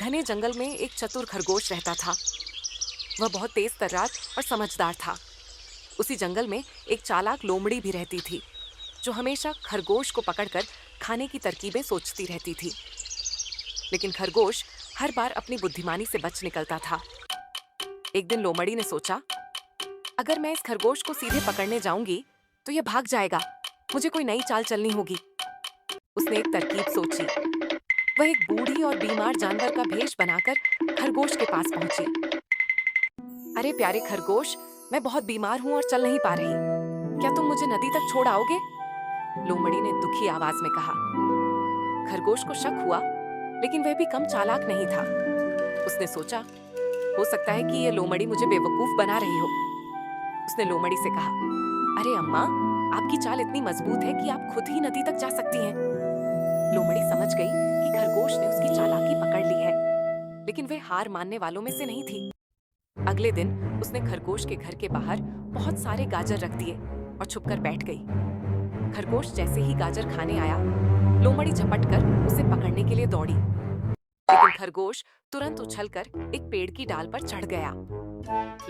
घने जंगल में एक चतुर खरगोश रहता था। वह बहुत तेज तर्रार और समझदार था। उसी जंगल में एक चालाक लोमड़ी भी रहती थी, जो हमेशा खरगोश को पकड़कर खाने की तरकीबें सोचती रहती थी। लेकिन खरगोश हर बार अपनी बुद्धिमानी से बच निकलता था। एक दिन लोमड़ी ने सोचा, अगर मैं इस खरगोश को सीधे पकड़ने जाऊंगी तो यह भाग जाएगा। मुझे कोई नई चाल चलनी होगी। उसने एक तरकीब सोची। वह एक बूढ़ी और बीमार जानवर का भेष बनाकर खरगोश के पास पहुंची। अरे प्यारे खरगोश, मैं बहुत बीमार हूं और चल नहीं पा रही। क्या तुम मुझे नदी तक छोड़ आओगे? लोमड़ी ने दुखी आवाज में कहा। खरगोश को शक हुआ, लेकिन वह भी कम चालाक नहीं था। उसने सोचा, हो सकता है कि यह लोमड़ी मुझे बेवकूफ बना रही हो। उसने लोमड़ी से कहा, अरे अम्मा, आपकी चाल इतनी मजबूत है कि आप खुद ही नदी तक जा सकती हैं। लोमड़ी समझ गई कि खरगोश ने उसकी चालाकी पकड़ ली है, लेकिन वह हार मानने वालों में से नहीं थी। अगले दिन उसने खरगोश के घर के बाहर बहुत सारे गाजर रख दिए और छुपकर बैठ गई। खरगोश जैसे ही गाजर खाने आया, लोमड़ी झपटकर उसे पकड़ने के लिए दौड़ी। लेकिन खरगोश तुरंत उछलकर एक पेड़ की डाल पर चढ़ गया।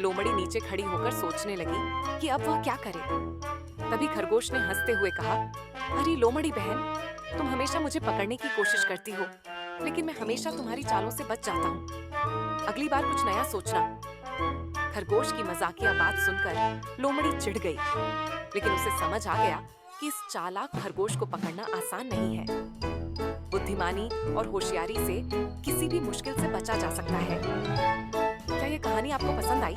लोमड़ी नीचे खड़ी होकर सोचने लगी कि अब वह क्या करे। तभी खरगोश ने हंसते हुए कहा, अरे लोमड़ी बहन, तुम हमेशा मुझे पकड़ने की कोशिश करती हो, लेकिन मैं हमेशा तुम्हारी चालों से बच जाता हूँ। अगली बार कुछ नया सोचना। खरगोश की मजाकिया बात सुनकर लोमड़ी चिढ़ गई, लेकिन उसे समझ आ गया कि इस चालाक खरगोश को पकड़ना आसान नहीं है। बुद्धिमानी और होशियारी से किसी भी मुश्किल से बचा जा सकता है। क्या ये कहानी आपको पसंद आई?